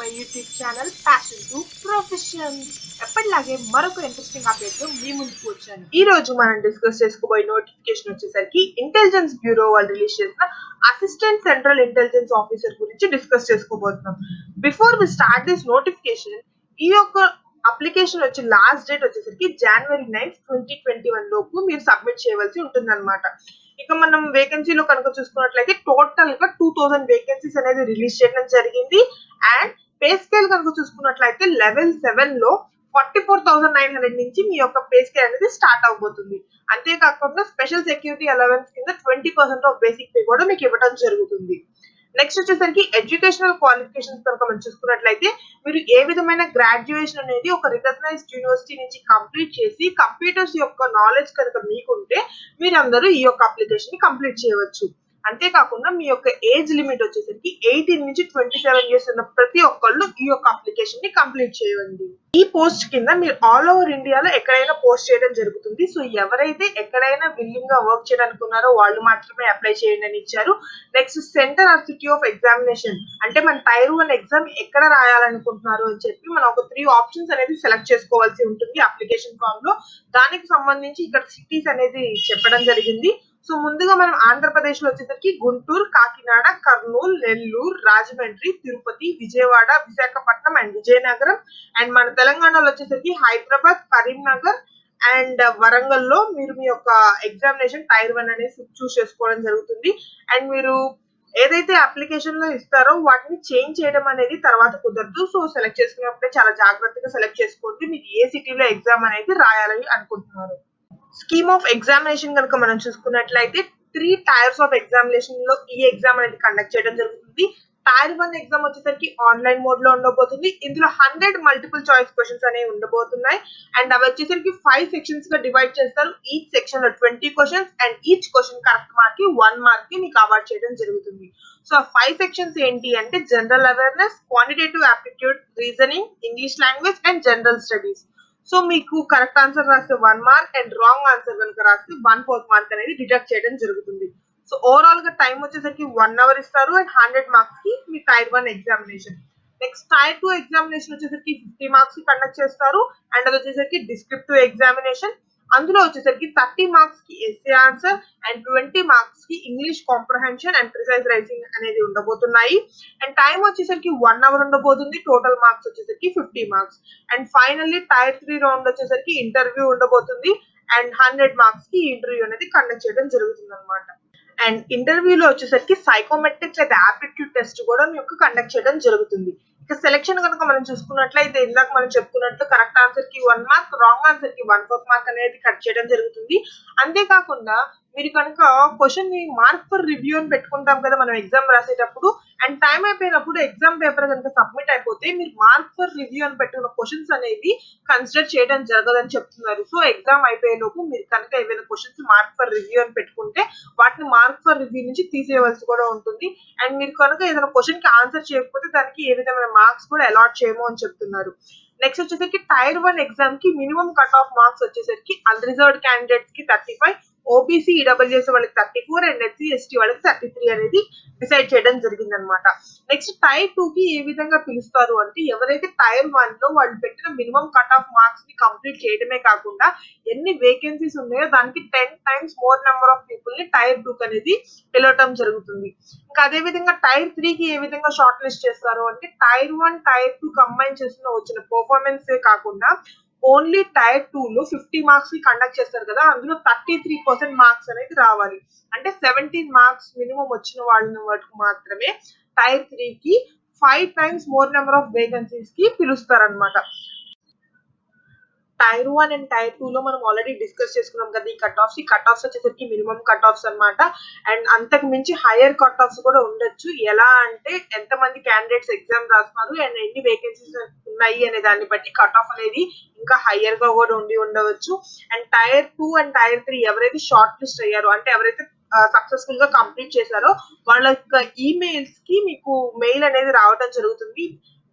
My YouTube channel passion to profession. ఎప్పటిలాగే మరొక interesting update తో మీ ముందుకు వచ్చాను. ఈ రోజు మనం డిస్కస్ చేసుకోబోయే నోటిఫికేషన్ వచ్చేసరికి ఇంటెలిజెన్స్ బ్యూరో వాళ్ళు రిలీజ్ చేసిన అసిస్టెంట్ సెంట్రల్ ఇంటెలిజెన్స్ ఆఫీసర్ గురించి డిస్కస్ చేసుకోబోతున్నాం. Before we start this notification, ఈ యొక్క అప్లికేషన్ వచ్చి లాస్ట్ డేట్ వచ్చేసరికి January 9, 2021 లోపు మీరు సబ్మిట్ చేయవలసి ఉంటుందన్నమాట. ఇక మనం వేకెన్సీలో కనుక చూసుకున్నట్లయితే టోటల్ గా 2000 వేకెన్సీస్ అనేది రిలీజ్ చేయడం జరిగింది. అండ్ పే స్కేల్ కనుక చూసుకున్నట్లయితే లెవెల్ 7 లో 44,900 నుంచి మీ యొక్క పే స్కేల్ అనేది స్టార్ట్ అవబోతుంది. అంతేకాకుండా స్పెషల్ సెక్యూరిటీ అలవెన్స్ కింద 20% ఆఫ్ బేసిక్ పే కూడా మీకు ఇవ్వడం జరుగుతుంది. నెక్స్ట్ వచ్చేసరికి ఎడ్యుకేషనల్ క్వాలిఫికేషన్స్ కనుక మనం చూసుకున్నట్లయితే మీరు ఏ విధమైన గ్రాడ్యుయేషన్ అనేది ఒక రికగ్నైజ్డ్ యూనివర్సిటీ నుంచి కంప్లీట్ చేసి కంప్యూటర్స్ యొక్క నాలెడ్జ్ కనుక మీకుంటే మీరందరూ ఈ యొక్క అప్లికేషన్ ని కంప్లీట్ చేయవచ్చు. అంతేకాకుండా మీ యొక్క ఏజ్ లిమిట్ వచ్చేసరికి 18 నుంచి 27 ఇయర్స్ ఉన్న ప్రతి ఒక్కళ్ళు ఈ యొక్క అప్లికేషన్ ని కంప్లీట్ చేయండి. ఈ పోస్ట్ కింద మీరు ఆల్ ఓవర్ ఇండియాలో ఎక్కడైనా పోస్ట్ చేయడం జరుగుతుంది. సో ఎవరైతే ఎక్కడైనా విల్లింగ్ గా వర్క్ చేయడానికి ఉన్నారో వాళ్ళు మాత్రమే అప్లై చేయండి అని ఇచ్చారు. Next centre or city of examination అంటే మన టైర్ 1 ఎగ్జామ్ ఎక్కడ రాయాలనుకుంటున్నారు అని చెప్పి మనం ఒక 3 ఆప్షన్స్ అనేది సెలెక్ట్ చేసుకోవాల్సి ఉంటుంది అప్లికేషన్ ఫామ్ లో. దానికి సంబంధించి ఇక్కడ సిటీస్ అనేది చెప్పడం జరిగింది. సో ముందుగా మనం ఆంధ్రప్రదేశ్ లో వచ్చేసరికి గుంటూరు, కాకినాడ, కర్నూలు, నెల్లూరు, రాజమండ్రి, తిరుపతి, విజయవాడ, విశాఖపట్నం అండ్ విజయనగరం. అండ్ మన తెలంగాణలో వచ్చేసరికి హైదరాబాద్, కరీంనగర్ అండ్ వరంగల్ లో మీరు మీ యొక్క ఎగ్జామినేషన్ టైర్ 1 అనేది చూస్ చేసుకోవడం జరుగుతుంది. అండ్ మీరు ఏదైతే అప్లికేషన్ లో ఇస్తారో వాటిని చేంజ్ చేయడం అనేది తర్వాత కుదరదు. సో సెలెక్ట్ చేసుకున్నప్పుడే చాలా జాగ్రత్తగా సెలెక్ట్ చేసుకోండి మీరు ఏ సిటీలో ఎగ్జామ్ అనేది రాయాలని అనుకుంటున్నారు. స్కీమ్ ఆఫ్ ఎగ్జామినేషన్ కనుక మనం చూసుకున్నట్లయితే 3 టైర్స్ ఆఫ్ ఎగ్జామినేషన్ లో ఈ ఎగ్జామ్ అనేది కండక్ట్ చేయడం జరుగుతుంది. టైర్ 1 ఎగ్జామ్ వచ్చేసరికి ఆన్లైన్ మోడ్ లో ఉండబోతుంది. ఇందులో 100 మల్టిపుల్ చాయిస్ క్వశ్చన్స్ అనేవి ఉండబోతున్నాయి. అండ్ అవి వచ్చేసరికి 5 సెక్షన్స్ గా డివైడ్ చేస్తారు. ఈచ్ సెక్షన్ లో 20 questions and each question correct mark కి 1 మార్క్ కి మీకు అవార్డ్ చేయడం జరుగుతుంది. సో 5 సెక్షన్స్ ఏంటి అంటే general awareness, quantitative aptitude, reasoning, English language and general studies. So మీకు కరెక్ట్ ఆన్సర్ రాస్తే 1 మార్క్ అండ్ రాంగ్ ఆన్సర్ కనుక రాస్తే 1/4 మార్క్ అనేది డిడక్ట్ చేయడం జరుగుతుంది. సో ఓవరాల్ గా టైం వచ్చేసరికి 1 అవర్ ఇస్తారు అండ్ 100 మార్క్స్ కి మీ tier 1 examination. Next tier 2 examination వచ్చేసరికి 50 మార్క్స్ కి కండక్ట్ చేస్తారు. అండ్ అది వచ్చేసరికి డిస్క్రిప్టివ్ ఎగ్జామినేషన్. అందులో వచ్చేసరికి 30 మార్క్స్ కి ఎస్ఏ ఆన్సర్ అండ్ 20 మార్క్స్ కి English comprehension and precise writing అనేది ఉండబోతున్నాయి. అండ్ టైం వచ్చేసరికి 1 అవర్ ఉండబోతుంది. టోటల్ మార్క్స్ వచ్చేసరికి 50 marks. And finally tier 3 round వచ్చేసరికి ఇంటర్వ్యూ ఉండబోతుంది. అండ్ 100 మార్క్స్ కి ఇంటర్వ్యూ అనేది కండక్ట్ చేయడం జరుగుతుంది అనమాట. అండ్ ఇంటర్వ్యూలో వచ్చేసరికి సైకోమెట్రిక్ లేదా ఆప్టిట్యూడ్ టెస్ట్ కూడా మీకు కండక్ట్ చేయడం జరుగుతుంది. ఇక సెలెక్షన్ కనుక మనం చూసుకున్నట్లయితే ఇందాక మనం చెప్పుకున్నట్లు కరెక్ట్ ఆన్సర్ కి 1 మార్క్, రాంగ్ ఆన్సర్ కి 1/4 మార్క్ అనేది కట్ చేయడం జరుగుతుంది. అంతేకాకుండా మీరు కనుక క్వశ్చన్ ని మార్క్ ఫర్ రివ్యూ అని పెట్టుకుంటాం కదా మనం ఎగ్జామ్ రాసేటప్పుడు. అండ్ టైం అయిపోయినప్పుడు ఎగ్జామ్ పేపర్ కనుక సబ్మిట్ అయిపోతే మీరు మార్క్ ఫర్ రివ్యూ అని పెట్టుకున్న క్వశ్చన్స్ అనేవి కన్సిడర్ చేయడం జరగదని చెప్తున్నారు. సో ఎగ్జామ్ అయిపోయే లోపు మీరు కనుక ఏదైనా క్వశ్చన్స్ మార్క్ ఫర్ రివ్యూ అని పెట్టుకుంటే వాటిని మార్క్ ఫర్ రివ్యూ నుంచి తీసేయవలసి కూడా ఉంటుంది. అండ్ మీరు కనుక ఏదైనా క్వశ్చన్ కి ఆన్సర్ చేయకపోతే దానికి ఏ విధమైన మార్క్స్ కూడా అలాట్ చేయము అని చెప్తున్నారు. నెక్స్ట్ వచ్చేసరికి టైర్ 1 ఎగ్జామ్ కి మినిమం కట్ ఆఫ్ మార్క్స్ వచ్చేసరికి అన్రిజర్వ్డ్ క్యాండిడేట్స్ కి 35, ఓబీసీ, ఈడబ్ల్యూఎస్ వాళ్ళకి 34 అండ్ ఎస్సీ, ఎస్టీ వాళ్ళకి 33 అనేది డిసైడ్ చేయడం జరిగింది అనమాట. నెక్స్ట్ టైర్ 2 కి ఏ విధంగా పిలుస్తారు అంటే ఎవరైతే టైర్ 1 లో వాళ్ళు పెట్టిన మినిమం కట్ ఆఫ్ మార్క్స్ ని కంప్లీట్ చేయడమే కాకుండా ఎన్ని వేకెన్సీస్ ఉన్నాయో దానికి 10 times more number of people ని టైర్ 2 అనేది పిలవటం జరుగుతుంది. ఇంకా అదే విధంగా టైర్ 3 కి ఏ విధంగా షార్ట్ లిస్ట్ చేస్తారు అంటే టైర్ 1, టైర్ 2 కంబైన్ చేసిన వచ్చిన పర్ఫార్మెన్స్ కాకుండా ఓన్లీ టైర్ 2 లో 50 మార్క్స్ కి కండక్ట్ చేస్తారు కదా అందులో 33% మార్క్స్ అనేది రావాలి. అంటే 17 మార్క్స్ మినిమం వచ్చిన వాళ్ళని వరకు మాత్రమే టైర్ 3 కి 5 times more number of vacancies కి పిలుస్తారు అనమాట. టైర్ 1 అండ్ టైర్ 2 లో మనం ఆల్రెడీ డిస్కస్ చేసుకున్నాం కదా ఈ కట్ ఆఫ్స్ వచ్చేసరికి మినిమం కట్ ఆఫ్స్ అనమాట. అండ్ అంతకు మించి హైయర్ కట్ ఆఫ్స్ కూడా ఉండొచ్చు. ఎలా అంటే ఎంత మంది క్యాండిడేట్స్ ఎగ్జామ్ రాస్తున్నారు అండ్ ఎన్ని వేకెన్సీస్ ఉన్నాయి అనే దాన్ని బట్టి కట్ ఆఫ్ అనేది ఇంకా హైయర్ గా కూడా ఉండవచ్చు. అండ్ టైర్ 2 అండ్ టైర్ 3 ఎవరైతే షార్ట్ లిస్ట్ అయ్యారో అంటే ఎవరైతే సక్సెస్ఫుల్ గా కంప్లీట్ చేశారో వాళ్ళ యొక్క ఈమెయిల్స్ కి మీకు మెయిల్ అనేది రావడం జరుగుతుంది.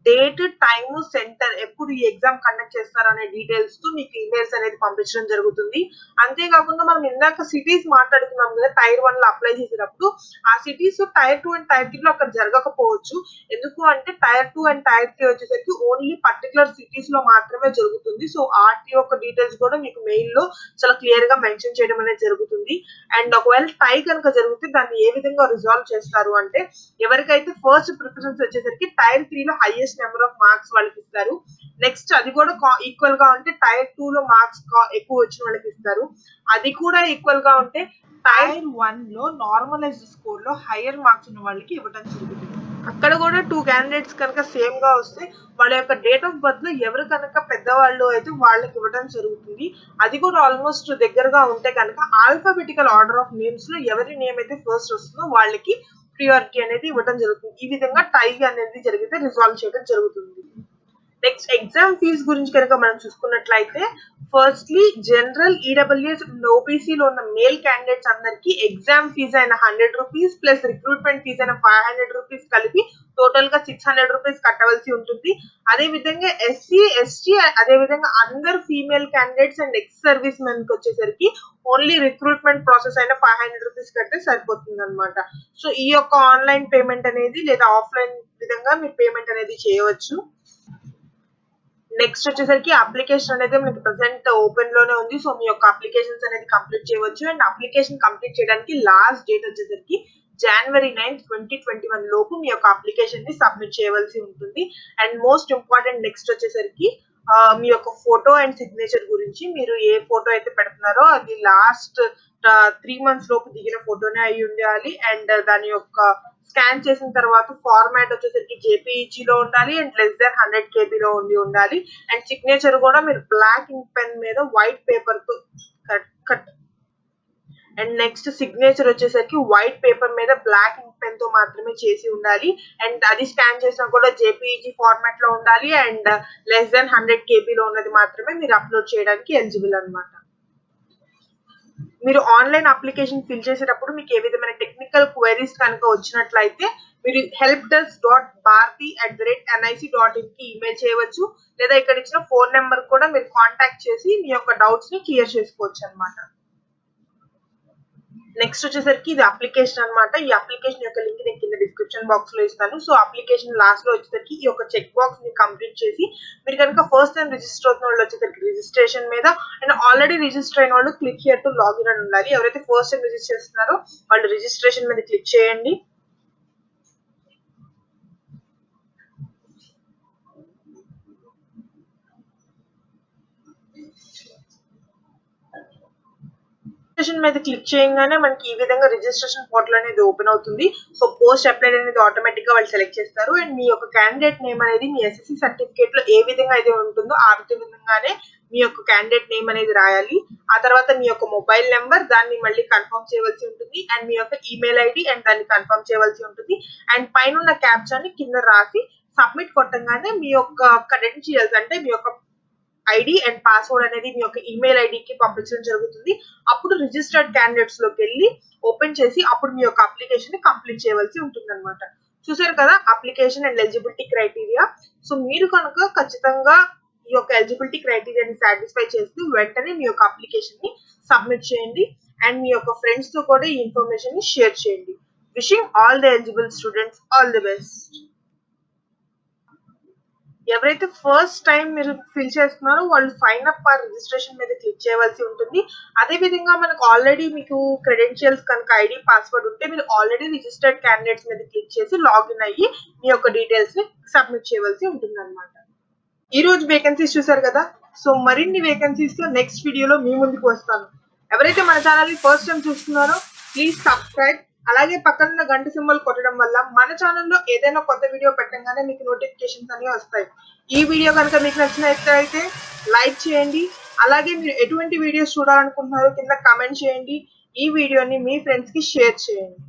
డేట్, టైమ్, సెంటర్, ఎప్పుడు ఈ ఎగ్జామ్ కండక్ట్ చేస్తారు అనే డీటెయిల్స్ తో మీకు ఈమెయిల్స్ అనేది పంపించడం జరుగుతుంది. అంతేకాకుండా మనం ఇందాక సిటీస్ మాట్లాడుకున్నాం కదా, టైర్ 1 లో అప్లై చేసేటప్పుడు ఆ సిటీస్ టైర్ 2 అండ్ టైర్ 3 లో అక్కడ జరగకపోవచ్చు. ఎందుకు అంటే టైర్ 2 అండ్ టైర్ 3 వచ్చేసరికి ఓన్లీ పర్టికులర్ సిటీస్ లో మాత్రమే జరుగుతుంది. సో ఆర్టీ యొక్క డీటెయిల్స్ కూడా మీకు మెయిల్ లో చాలా క్లియర్ గా మెన్షన్ చేయడం అనేది జరుగుతుంది. అండ్ ఒకవేళ టై కనుక జరిగితే దాన్ని ఏ విధంగా రిజాల్వ్ చేస్తారు అంటే, ఎవరికైతే ఫస్ట్ ప్రిఫరెన్స్ వచ్చేసరికి టైర్ 3 లో హైయెస్ట్ నెంబర్ ఆఫ్ మార్క్స్ వాళ్ళకి ఇస్తారు. నెక్స్ట్ అది కూడా ఈక్వల్ గా ఉంటే టైర్ 2 లో మార్క్స్ ఎక్కువ వచ్చిన వాళ్ళకి ఇస్తారు. అది కూడా ఈక్వల్ గా ఉంటే టైర్ 1 లో నార్మలైజ్డ్ స్కోర్ లో హైయర్ మార్క్స్ ఉన్న వాళ్ళకి ఇవ్వడం జరుగుతుంది. అక్కడ కూడా 2 క్యాండిడేట్స్ కనుక సేమ్ గా వస్తే వాళ్ళ యొక్క డేట్ ఆఫ్ బర్త్ లో ఎవరు కనుక పెద్దవాళ్ళు అయితే వాళ్ళకి ఇవ్వడం జరుగుతుంది. అది కూడా ఆల్మోస్ట్ దగ్గరగా ఉంటే కనుక ఆల్ఫాబెటికల్ ఆర్డర్ ఆఫ్ నేమ్స్ లో ఎవరి నేమ్ అయితే ఫస్ట్ వస్తుందో వాళ్ళకి ప్రియారిటీ అనేది ఇవ్వడం జరుగుతుంది. ఈ విధంగా టై అనేది జరిగితే రిజాల్వ్ చేయడం జరుగుతుంది. నెక్స్ట్ ఎగ్జామ్ ఫీజ్ గురించి కనుక మనం చూసుకున్నట్లయితే, ఫస్ట్లీ జనరల్, ఈడబ్ల్యూఎస్, ఓబీసీలో ఉన్న మేల్ క్యాండిడేట్స్ అందరికి ఎగ్జామ్ ఫీజ్ అయిన 100 రూపీస్ ప్లస్ రిక్రూట్మెంట్ ఫీజ్ అయిన 500 రూపీస్ కలిపి టోటల్ గా 600 రూపీస్ కట్టవలసి ఉంటుంది. అదే విధంగా ఎస్సీ, ఎస్టీ, అదే విధంగా అందరు female candidates and ex service men కి వచ్చేసరికి ఓన్లీ రిక్రూట్మెంట్ ప్రాసెస్ అయిన 500 రూపీస్ కడితే సరిపోతుంది అనమాట. సో ఈ యొక్క ఆన్లైన్ పేమెంట్ అనేది లేదా ఆఫ్లైన్ విధంగా మీరు పేమెంట్ అనేది చేయవచ్చు. నెక్స్ట్ వచ్చేసరికి అప్లికేషన్ అనేది మనకి ప్రెసెంట్ ఓపెన్ లోనే ఉంది. సో మీ యొక్క అప్లికేషన్స్ అనేది కంప్లీట్ చేయవచ్చు. అండ్ అప్లికేషన్ కంప్లీట్ చేయడానికి లాస్ట్ డేట్ వచ్చేసరికి January 9, 2021 లోపు మీ యొక్క అప్లికేషన్ ని సబ్మిట్ చేయవలసి ఉంటుంది. అండ్ మోస్ట్ ఇంపార్టెంట్ నెక్స్ట్ వచ్చేసరికి మీ యొక్క ఫోటో అండ్ సిగ్నేచర్ గురించి, మీరు ఏ ఫోటో అయితే పెడుతున్నారో అది లాస్ట్ 3 months లోపు దిగిన ఫోటోనే అయి ఉండాలి. అండ్ దాని యొక్క స్కాన్ చేసిన తర్వాత ఫార్మాట్ వచ్చేసరికి జేపీఈజీ లో ఉండాలి అండ్ లెస్ దాన్ 100 KB లో ఉండాలి. అండ్ సిగ్నేచర్ కూడా మీరు బ్లాక్ ఇంక్ పెన్ మీద వైట్ పేపర్ తో కట్ అండ్ నెక్స్ట్ సిగ్నేచర్ వచ్చేసరికి వైట్ పేపర్ మీద బ్లాక్ ఇంక్ పెన్ తో మాత్రమే చేసి ఉండాలి. అండ్ అది స్కాన్ చేసినా కూడా జేపీఈజీ ఫార్మాట్ లో ఉండాలి. అండ్ లెస్ దాన్ 100 KB లో ఉన్నది మాత్రమే మీరు అప్లోడ్ చేయడానికి ఎలిజిబుల్ అనమాట. మీరు ఆన్లైన్ అప్లికేషన్ ఫిల్ చేసేటప్పుడు మీకు ఏ విధమైన టెక్నికల్ క్వైరీస్ కనుక వచ్చినట్లయితే మీరు help.bharti@nic.in కి ఈమెయిల్ చేయవచ్చు. లేదా ఇక్కడ ఇచ్చిన ఫోన్ నెంబర్ కూడా మీరు కాంటాక్ట్ చేసి మీ యొక్క డౌట్స్ ని క్లియర్ చేసుకోవచ్చు అనమాట. నెక్స్ట్ వచ్చేసరికి ఇది అప్లికేషన్ అనమాట. ఈ అప్లికేషన్ యొక్క లింక్ నేను కింద డిస్క్రిప్షన్ బాక్స్ లో ఇస్తాను. సో అప్లికేషన్ లాస్ట్ లో వచ్చేసరికి ఈ యొక్క చెక్ బాక్స్ ని కంప్లీట్ చేసి, మీరు కనుక ఫస్ట్ టైం రిజిస్టర్ అవుతున్న వాళ్ళు వచ్చేసరికి రిజిస్ట్రేషన్ మీద, అండ్ ఆల్రెడీ రిజిస్టర్ అయిన వాళ్ళు క్లిక్ హియర్ టు లాగిన్ అని ఉండాలి. ఎవరైతే ఫస్ట్ టైం రిజిస్టర్ చేస్తున్నారో వాళ్ళు రిజిస్ట్రేషన్ మీద క్లిక్ చేయండి. రిజిస్ట్రేషన్ మీద క్లిక్ చేయగానే మనకి ఈ విధంగా రిజిస్ట్రేషన్ పోర్టల్ అనేది ఓపెన్ అవుతుంది. సో పోస్ట్ అప్లైడ్ అనేది ఆటోమేటిక్ గా వాళ్ళు సెలెక్ట్ చేస్తారు. అండ్ మీ యొక్క క్యాండిడేట్ నేమ్ అనేది మీ ఎస్ఎస్సి సర్టిఫికేట్ లో ఏ విధంగా అయితే ఉంటుందో ఆ విధంగానే మీ యొక్క క్యాండిడేట్ నేమ్ అనేది రాయాలి. ఆ తర్వాత మీ యొక్క మొబైల్ నెంబర్, దాన్ని మళ్ళీ కన్ఫర్మ్ చేయవలసి ఉంటుంది. అండ్ మీ యొక్క ఈమెయిల్ ఐడి అండ్ దాన్ని కన్ఫర్మ్ చేయవలసి ఉంటుంది. అండ్ పైన ఉన్న క్యాప్చాని కింద రాసి సబ్మిట్ కొట్టంగానే మీ యొక్క క్రెడెన్షియల్స్ అంటే మీ యొక్క ఐడి అండ్ పాస్వర్డ్ అనేది మీ యొక్క ఈమెయిల్ ఐడికి పంపించడం జరుగుతుంది. అప్పుడు రిజిస్టర్డ్ క్యాండిడేట్స్ లోకి వెళ్ళి ఓపెన్ చేసి అప్పుడు మీ యొక్క అప్లికేషన్ ని కంప్లీట్ చేయవలసి ఉంటుంది అనమాట. చూసారు కదా application and eligibility criteria. So మీరు కనుక ఖచ్చితంగా ఈ యొక్క ఎలిజిబిలిటీ క్రైటీరియాని సాటిస్ఫై చేస్తూ వెంటనే మీ యొక్క అప్లికేషన్ ని సబ్మిట్ చేయండి. అండ్ మీ యొక్క ఫ్రెండ్స్ తో కూడా ఈ ఇన్ఫర్మేషన్ ని షేర్ చేయండి. Wishing all the eligible students all the best. ఎవరైతే ఫస్ట్ టైం మీరు ఫిల్ చేస్తున్నారో వాళ్ళు సైన్ అప్ ఆర్ రిజిస్ట్రేషన్ మీద క్లిక్ చేయవలసి ఉంటుంది. అదే విధంగా మనకు ఆల్రెడీ మీకు క్రెడెన్షియల్స్ కనుక ఐడి పాస్వర్డ్ ఉంటే మీరు ఆల్రెడీ రిజిస్టర్డ్ క్యాండిడేట్స్ మీద క్లిక్ చేసి లాగిన్ అయ్యి మీ యొక్క డీటెయిల్స్ ని సబ్మిట్ చేయవలసి ఉంటుంది అనమాట. ఈ రోజు వేకెన్సీస్ చూసారు కదా. సో మరిన్ని వేకెన్సీస్ తో నెక్స్ట్ వీడియోలో మీ ముందుకు వస్తాను. ఎవరైతే మన ఛానల్ ని ఫస్ట్ టైం చూస్తున్నారో ప్లీజ్ సబ్స్క్రైబ్. అలాగే పక్కన గంట సింబల్ కొట్టడం వల్ల మన ఛానల్లో ఏదైనా కొత్త వీడియో పెట్టగానే మీకు నోటిఫికేషన్స్ అనేవి వస్తాయి. ఈ వీడియో కనుక మీకు నచ్చినట్లయితే లైక్ చేయండి. అలాగే మీరు ఎటువంటి వీడియోస్ చూడాలనుకుంటున్నారో కింద కమెంట్ చేయండి. ఈ వీడియోని మీ ఫ్రెండ్స్ కి షేర్ చేయండి.